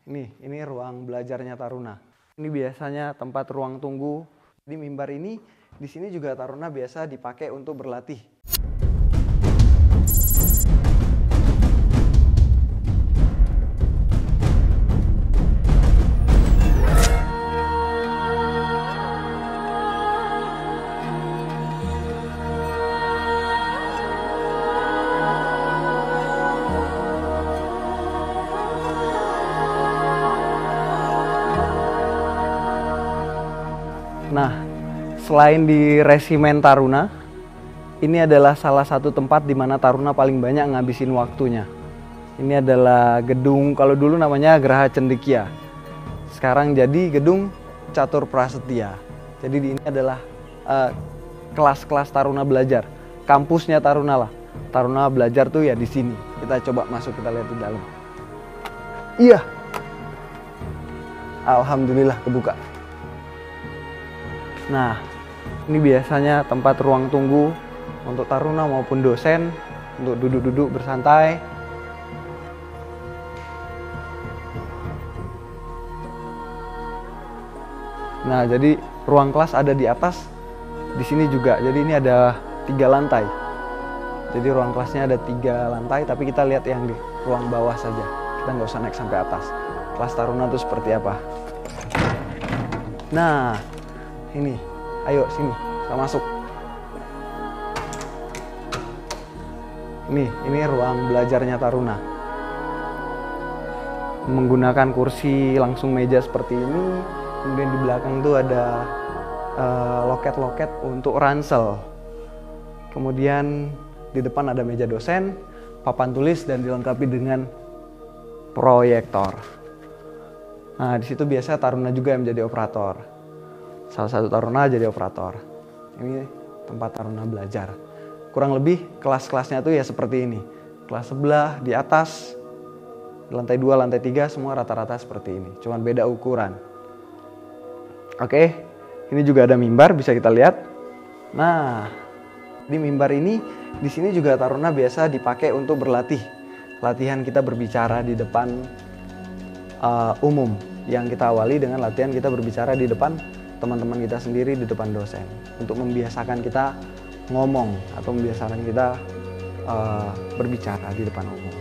Ini ruang belajarnya Taruna. Ini biasanya tempat ruang tunggu. Di mimbar ini, di sini juga Taruna biasa dipakai untuk berlatih. Nah, selain di Resimen Taruna, ini adalah salah satu tempat di mana Taruna paling banyak ngabisin waktunya. Ini adalah gedung, kalau dulu namanya Geraha Cendekia. Sekarang jadi gedung Catur Prasetya. Jadi ini adalah kelas-kelas Taruna belajar. Kampusnya Taruna lah. Taruna belajar tuh ya di sini. Kita coba masuk, kita lihat di dalam. Iya. Alhamdulillah kebuka. Nah, ini biasanya tempat ruang tunggu untuk Taruna maupun dosen untuk duduk-duduk bersantai. Nah, jadi ruang kelas ada di atas, di sini juga. Jadi ini ada 3 lantai. Jadi ruang kelasnya ada 3 lantai, tapi kita lihat yang di ruang bawah saja. Kita nggak usah naik sampai atas. Kelas Taruna itu seperti apa? Nah, ini, ayo sini, kita masuk. Ini ruang belajarnya Taruna. Menggunakan kursi langsung meja seperti ini. Kemudian di belakang tuh ada loket-loket untuk ransel. Kemudian di depan ada meja dosen, papan tulis, dan dilengkapi dengan proyektor. Nah, di situ biasa Taruna juga yang menjadi operator. Salah satu Taruna jadi operator. Ini tempat Taruna belajar. Kurang lebih kelas-kelasnya tuh ya seperti ini. Kelas sebelah, di atas, lantai 2, lantai 3, semua rata-rata seperti ini. Cuman beda ukuran. Oke, ini juga ada mimbar, bisa kita lihat. Nah, di mimbar ini, di sini juga Taruna biasa dipakai untuk berlatih. Latihan kita berbicara di depan umum. Yang kita awali dengan latihan kita berbicara di depan teman-teman kita sendiri, di depan dosen, untuk membiasakan kita ngomong atau membiasakan kita berbicara di depan umum.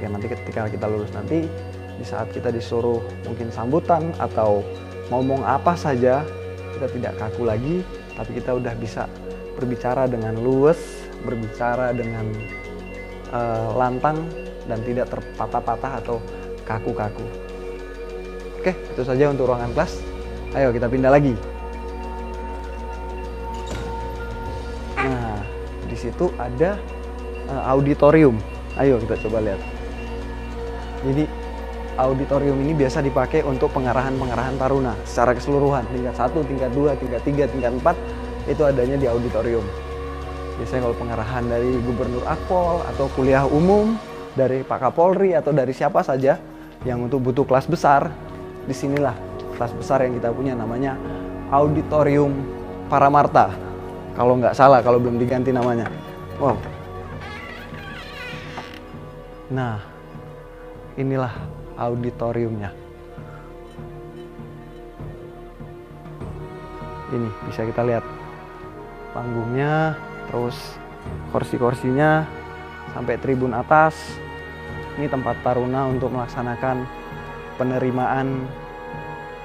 Ya, nanti ketika kita lulus nanti, di saat kita disuruh mungkin sambutan atau ngomong apa saja, kita tidak kaku lagi, tapi kita udah bisa berbicara dengan luwes, berbicara dengan lantang, dan tidak terpatah-patah atau kaku-kaku. Oke, itu saja untuk ruangan kelas. Ayo kita pindah lagi. Nah, di situ ada auditorium. Ayo kita coba lihat. Jadi auditorium ini biasa dipakai untuk pengarahan-pengarahan Taruna secara keseluruhan. Tingkat 1, tingkat 2, tingkat 3, tingkat 4 itu adanya di auditorium. Biasanya kalau pengarahan dari Gubernur Akpol atau kuliah umum dari Pak Kapolri atau dari siapa saja yang untuk butuh kelas besar, disinilah kelas besar yang kita punya, namanya Auditorium Paramarta. Kalau nggak salah, kalau belum diganti namanya. Wow. Nah, inilah auditoriumnya. Ini bisa kita lihat panggungnya, terus kursi-kursinya sampai tribun atas. Ini tempat Taruna untuk melaksanakan penerimaan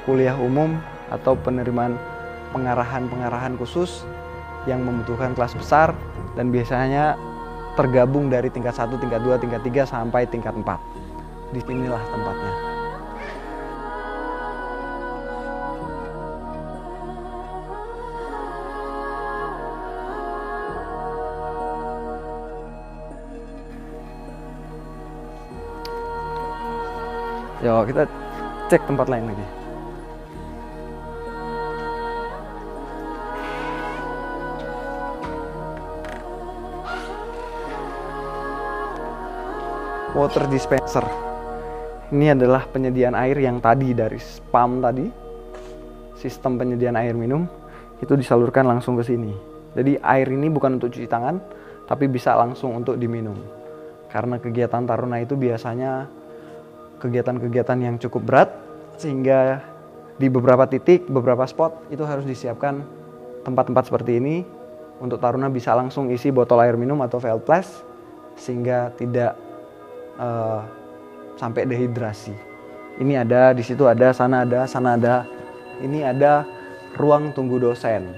kuliah umum atau penerimaan pengarahan-pengarahan khusus yang membutuhkan kelas besar dan biasanya tergabung dari tingkat 1, tingkat 2, tingkat 3 sampai tingkat 4. Disinilah tempatnya. Yuk kita cek tempat lain lagi. Water dispenser. Ini adalah penyediaan air yang tadi dari spam tadi. Sistem penyediaan air minum itu disalurkan langsung ke sini. Jadi air ini bukan untuk cuci tangan, tapi bisa langsung untuk diminum. Karena kegiatan Taruna itu biasanya kegiatan-kegiatan yang cukup berat, sehingga di beberapa titik, beberapa spot itu harus disiapkan tempat-tempat seperti ini untuk taruna bisa langsung isi botol air minum atau VL Plus sehingga tidak sampai dehidrasi. Ini ada, di situ ada, sana ada, sana ada. Ini ada ruang tunggu dosen.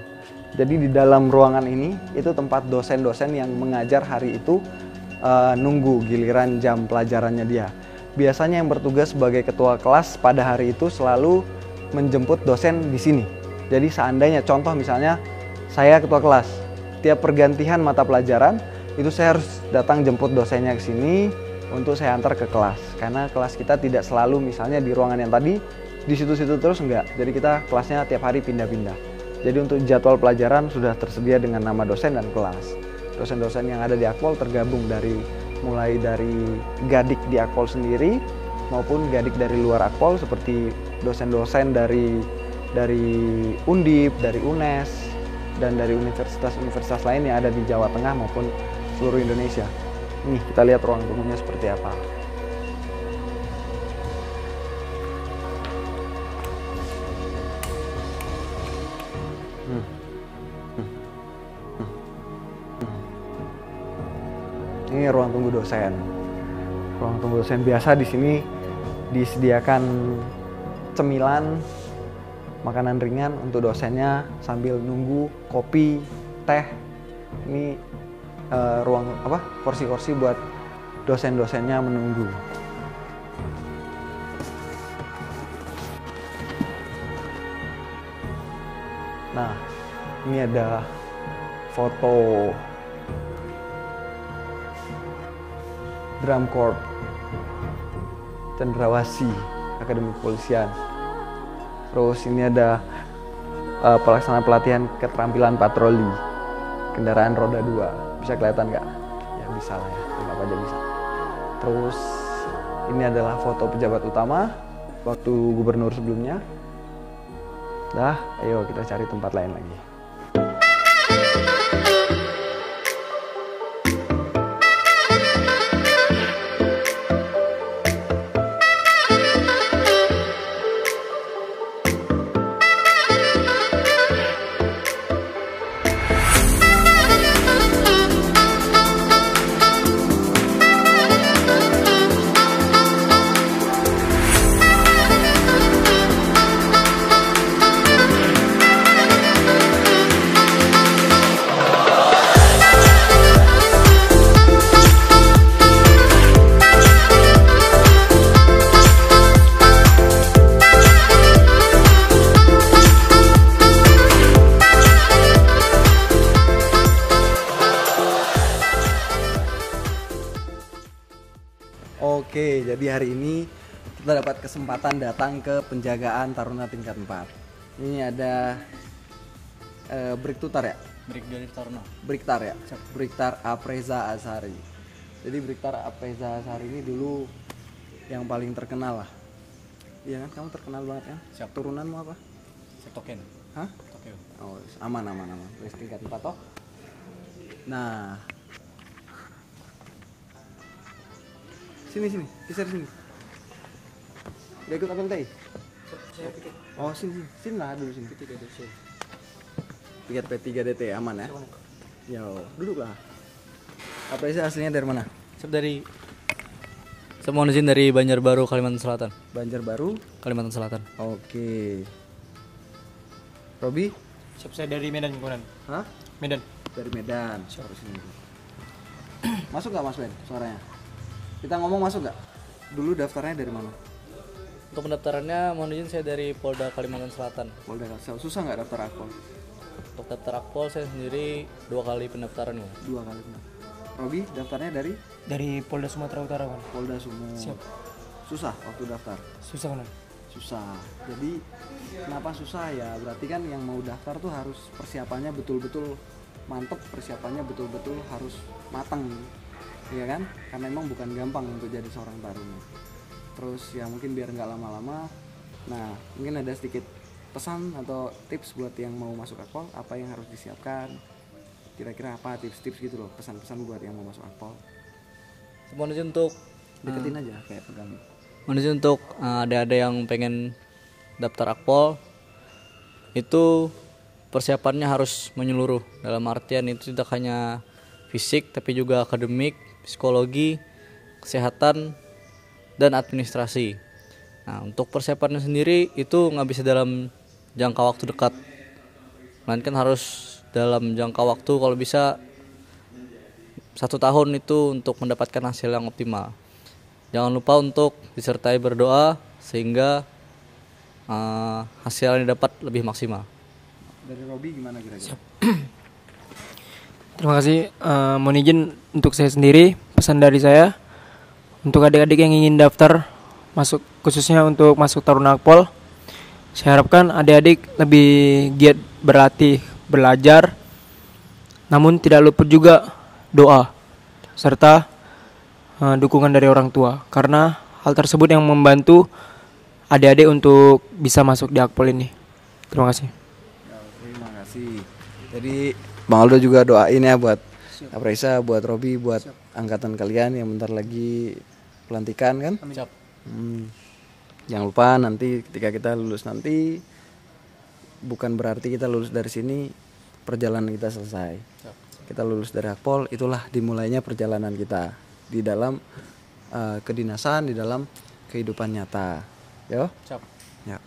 Jadi di dalam ruangan ini itu tempat dosen-dosen yang mengajar hari itu nunggu giliran jam pelajarannya dia. Biasanya yang bertugas sebagai ketua kelas pada hari itu selalu menjemput dosen di sini. Jadi seandainya contoh misalnya saya ketua kelas, tiap pergantian mata pelajaran itu saya harus datang jemput dosennya ke sini untuk saya antar ke kelas. Karena kelas kita tidak selalu misalnya di ruangan yang tadi di situ-situ terus, enggak. Jadi kita kelasnya tiap hari pindah-pindah. Jadi untuk jadwal pelajaran sudah tersedia dengan nama dosen dan kelas. Dosen-dosen yang ada di Akpol tergabung mulai dari Gadik di Akpol sendiri maupun Gadik dari luar Akpol seperti dosen-dosen dari Undip, dari UNES dan dari universitas-universitas lain yang ada di Jawa Tengah maupun seluruh Indonesia. Nih, kita lihat ruang tunggunya seperti apa. Ini ruang tunggu dosen. Ruang tunggu dosen biasa di sini disediakan cemilan, makanan ringan untuk dosennya sambil nunggu kopi, teh. Ini ruang kursi-kursi buat dosen-dosennya menunggu. Nah, ini ada foto drum corps Cendrawasih Akademi Kepolisian. Terus ini ada pelaksanaan pelatihan keterampilan patroli kendaraan roda 2. Bisa kelihatan nggak? Ya bisa lah ya, anggap aja bisa. Terus ini adalah foto pejabat utama waktu gubernur sebelumnya. Dah, ayo kita cari tempat lain lagi. Oke, jadi hari ini kita dapat kesempatan datang ke penjagaan Taruna tingkat 4. Ini ada Brigtutar ya? Brigjen Taruna. Brigtar ya? Brigtar Apreza Azhari. Jadi Brigtar Apreza Azhari ini dulu yang paling terkenal lah. Iya kan, kamu terkenal banget kan? Siap. Turunanmu apa? Token. Hah? Tokyo. Oh, aman. Terus tingkat 4 toh. Nah, sini, geser sini. Udah ikut apel teh? Saya pikir Oh, sini lah dulu sini. P3DT. Piket P3DT aman ya? Yo, duduk lah. Apreza aslinya dari mana? Saya mohon izin dari Banjarbaru, Kalimantan Selatan. Banjarbaru, Kalimantan Selatan. Oke. Robi? Saya dari Medan, kemudian. Hah? Medan. Dari Medan. Harus sini. Masuk nggak Mas Ben suaranya? Kita ngomong masuk nggak? Dulu daftarnya dari mana? Untuk pendaftarannya mohon izin saya dari Polda Kalimantan Selatan. Polda Kalsel. Susah nggak daftar Akpol? Untuk daftar Akpol saya sendiri 2 kali pendaftaran ya. 2 kali. Robi daftarnya dari Polda Sumatera Utara kan. Polda Sumo. Siap. Susah waktu daftar? Susah kan. Susah. Jadi kenapa susah ya? Berarti kan yang mau daftar tuh harus persiapannya betul-betul mantep, persiapannya betul-betul harus matang. Iya kan? Karena memang bukan gampang untuk jadi seorang taruna. Terus ya mungkin biar nggak lama-lama. Nah, mungkin ada sedikit pesan atau tips buat yang mau masuk Akpol, apa yang harus disiapkan? Kira-kira apa tips-tips gitu loh, pesan-pesan buat yang mau masuk Akpol? Mohon izin untuk Deketin aja kayak pegang. Maksudnya untuk adik-adik yang pengen daftar Akpol itu persiapannya harus menyeluruh. Dalam artian itu tidak hanya fisik tapi juga akademik, psikologi, kesehatan, dan administrasi. Nah, untuk persiapannya sendiri itu nggak bisa dalam jangka waktu dekat, melainkan harus dalam jangka waktu kalau bisa 1 tahun itu untuk mendapatkan hasil yang optimal. Jangan lupa untuk disertai berdoa sehingga hasil yang didapat lebih maksimal. Dari Robi gimana kira-kira? Terima kasih. Mohon izin untuk saya sendiri, pesan dari saya untuk adik-adik yang ingin daftar masuk, khususnya untuk masuk Taruna Akpol, saya harapkan adik-adik lebih giat berlatih, belajar, namun tidak luput juga doa serta dukungan dari orang tua, karena hal tersebut yang membantu adik-adik untuk bisa masuk di Akpol ini. Terima kasih. Terima kasih. Jadi Bang Aldo juga doain ya buat Apresa, buat Robi, buat angkatan kalian yang bentar lagi pelantikan kan. Siap. Jangan lupa nanti ketika kita lulus nanti, bukan berarti kita lulus dari sini perjalanan kita selesai. Kita lulus dari Akpol, itulah dimulainya perjalanan kita di dalam kedinasan, di dalam kehidupan nyata. Yo. Siap. Ya.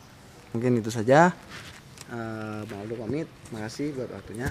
Mungkin itu saja. Bang Aldo pamit. Makasih buat waktunya.